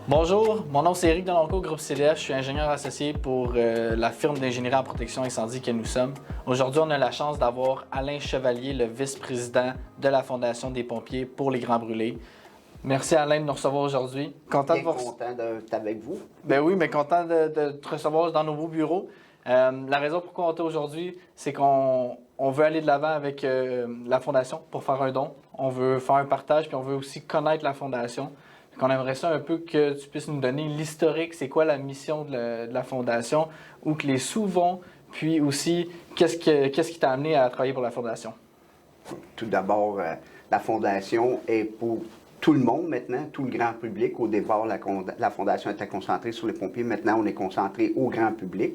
Bonjour, mon nom c'est Éric Delonco, groupe CDF. Je suis ingénieur associé pour la firme d'ingénierie en protection incendie que nous sommes. Aujourd'hui, on a la chance d'avoir Alain Chevalier, le vice-président de la Fondation des pompiers pour les Grands Brûlés. Merci Alain de nous recevoir aujourd'hui. Content d'être avec vous. Ben oui, mais content de te recevoir dans nos beaux bureaux. La raison pourquoi on est aujourd'hui, c'est qu'on veut aller de l'avant avec la Fondation pour faire un don. On veut faire un partage, puis on veut aussi connaître la Fondation. On aimerait ça un peu que tu puisses nous donner l'historique, c'est quoi la mission de la Fondation, où que les sous vont, puis aussi qu'est-ce qui t'a amené à travailler pour la Fondation? Tout d'abord, la Fondation est pour tout le monde maintenant, tout le grand public. Au départ, la Fondation était concentrée sur les pompiers. Maintenant, on est concentré au grand public.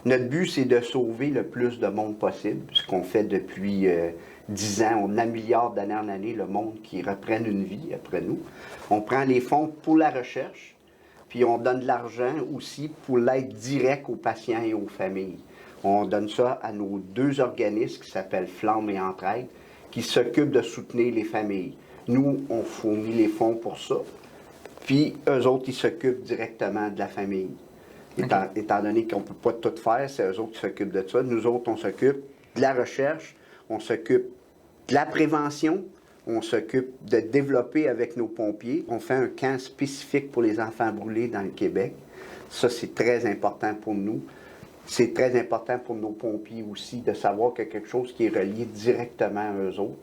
Notre but, c'est de sauver le plus de monde possible, ce qu'on fait depuis 10 ans. On améliore d'année en année le monde qui reprenne une vie après nous. On prend les fonds pour la recherche, puis on donne de l'argent aussi pour l'aide directe aux patients et aux familles. On donne ça à nos deux organismes qui s'appellent Flamme et Entraide, qui s'occupent de soutenir les familles. Nous, on fournit les fonds pour ça, puis eux autres, ils s'occupent directement de la famille. Étant donné qu'on ne peut pas tout faire, c'est eux autres qui s'occupent de ça. Nous autres, on s'occupe de la recherche, on s'occupe de la prévention, on s'occupe de développer avec nos pompiers. On fait un camp spécifique pour les enfants brûlés dans le Québec. Ça, c'est très important pour nous. C'est très important pour nos pompiers aussi de savoir qu'il y a quelque chose qui est relié directement à eux autres.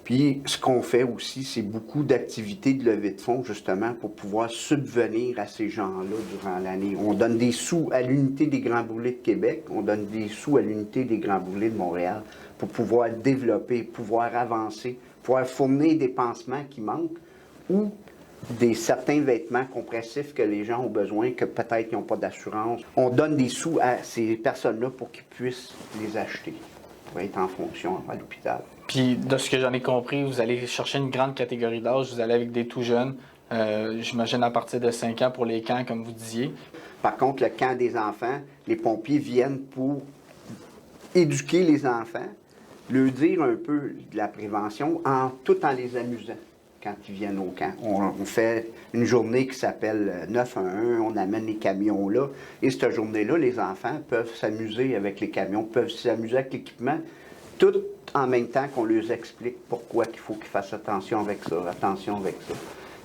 Puis, ce qu'on fait aussi, c'est beaucoup d'activités de levée de fonds, justement, pour pouvoir subvenir à ces gens-là durant l'année. On donne des sous à l'Unité des Grands Brûlés de Québec, on donne des sous à l'Unité des Grands Brûlés de Montréal pour pouvoir développer, pouvoir avancer, pouvoir fournir des pansements qui manquent ou certains vêtements compressifs que les gens ont besoin, que peut-être ils n'ont pas d'assurance. On donne des sous à ces personnes-là pour qu'ils puissent les acheter, pour être en fonction à l'hôpital. Puis, de ce que j'en ai compris, vous allez chercher une grande catégorie d'âge. Vous allez avec des tout jeunes, j'imagine à partir de 5 ans pour les camps, comme vous disiez. Par contre, le camp des enfants, les pompiers viennent pour éduquer les enfants, leur dire un peu de la prévention, tout en les amusant quand ils viennent au camp. On fait une journée qui s'appelle 911, on amène les camions là, et cette journée-là, les enfants peuvent s'amuser avec les camions, peuvent s'amuser avec l'équipement, tout en même temps qu'on leur explique pourquoi il faut qu'ils fassent attention avec ça,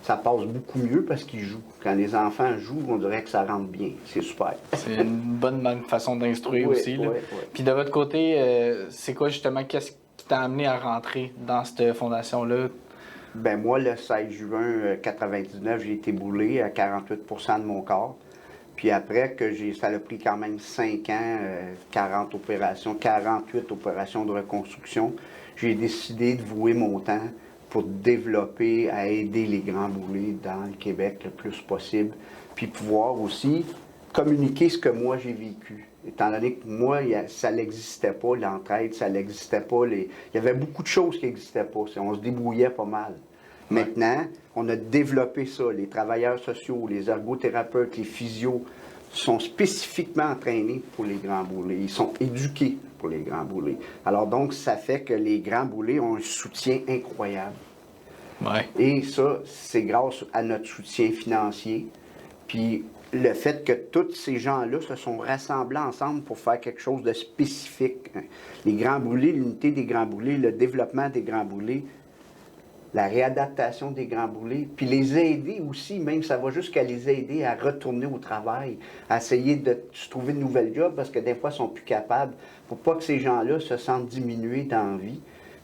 Ça passe beaucoup mieux parce qu'ils jouent. Quand les enfants jouent, on dirait que ça rentre bien. C'est super. C'est une bonne façon d'instruire aussi. Oui. Puis de votre côté, c'est quoi justement, qu'est-ce qui t'a amené à rentrer dans cette fondation-là? Ben moi, le 16 juin 1999, j'ai été brûlé à 48% de mon corps. Puis après, ça a pris quand même 5 ans, 48 opérations de reconstruction, j'ai décidé de vouer mon temps pour développer, à aider les grands brûlés dans le Québec le plus possible, puis pouvoir aussi communiquer ce que moi j'ai vécu. Étant donné que moi, ça n'existait pas, l'entraide, ça n'existait pas. Il y avait beaucoup de choses qui n'existaient pas. On se débrouillait pas mal. Maintenant, on a développé ça. Les travailleurs sociaux, les ergothérapeutes, les physios sont spécifiquement entraînés pour les grands brûlés. Ils sont éduqués pour les grands brûlés. Alors donc, ça fait que les grands brûlés ont un soutien incroyable. Ouais. Et ça, c'est grâce à notre soutien financier. Puis le fait que tous ces gens-là se sont rassemblés ensemble pour faire quelque chose de spécifique. Les grands brûlés, l'unité des grands brûlés, le développement des grands brûlés, la réadaptation des grands brûlés, puis les aider aussi, même ça va jusqu'à les aider à retourner au travail, à essayer de se trouver de nouvelles jobs, parce que des fois, ils sont plus capables, pour pas que ces gens-là se sentent diminués dans la vie.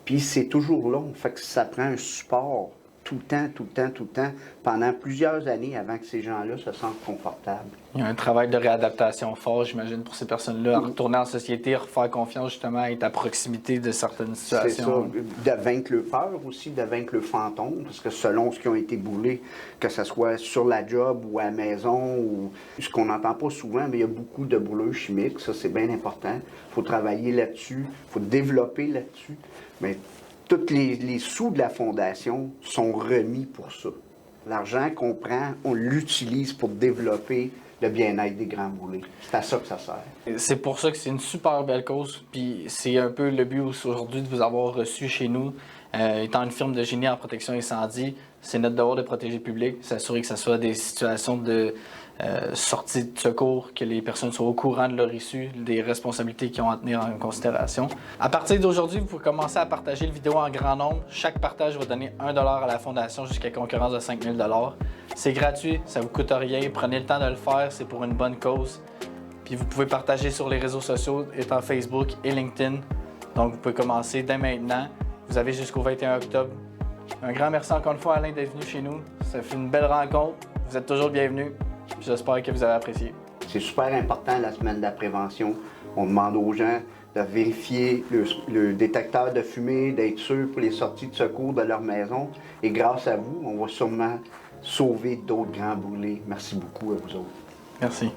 Puis c'est toujours long, fait que ça prend un support tout le temps, pendant plusieurs années avant que ces gens-là se sentent confortables. Il y a un travail de réadaptation fort, j'imagine, pour ces personnes-là, à retourner en société, à refaire confiance, justement, à être à proximité de certaines situations. C'est ça, de vaincre le peur aussi, de vaincre le fantôme, parce que selon ce qui ont été brûlés, que ce soit sur la job ou à la maison, ou ce qu'on n'entend pas souvent, mais il y a beaucoup de brûleurs chimiques, ça c'est bien important. Il faut travailler là-dessus, il faut développer là-dessus. Mais tous les sous de la Fondation sont remis pour ça. L'argent qu'on prend, on l'utilise pour développer le bien-être des grands brûlés. C'est à ça que ça sert. C'est pour ça que c'est une super belle cause, puis c'est un peu le but aujourd'hui de vous avoir reçu chez nous. Étant une firme de génie en protection incendie, c'est notre devoir de protéger le public, s'assurer que ce soit des situations de sortie de secours, que les personnes soient au courant de leur issue, des responsabilités qu'ils ont à tenir en considération. À partir d'aujourd'hui, vous pouvez commencer à partager la vidéo en grand nombre. Chaque partage va donner 1 $ à la Fondation jusqu'à concurrence de 5 000 $. C'est gratuit, ça vous coûte rien. Prenez le temps de le faire, c'est pour une bonne cause. Puis vous pouvez partager sur les réseaux sociaux, étant Facebook et LinkedIn. Donc vous pouvez commencer dès maintenant. Vous avez jusqu'au 21 octobre. Un grand merci encore une fois, Alain, d'être venu chez nous. Ça fait une belle rencontre. Vous êtes toujours bienvenus. J'espère que vous avez apprécié. C'est super important la semaine de la prévention. On demande aux gens de vérifier le détecteur de fumée, d'être sûr pour les sorties de secours de leur maison. Et grâce à vous, on va sûrement sauver d'autres grands brûlés. Merci beaucoup à vous autres. Merci.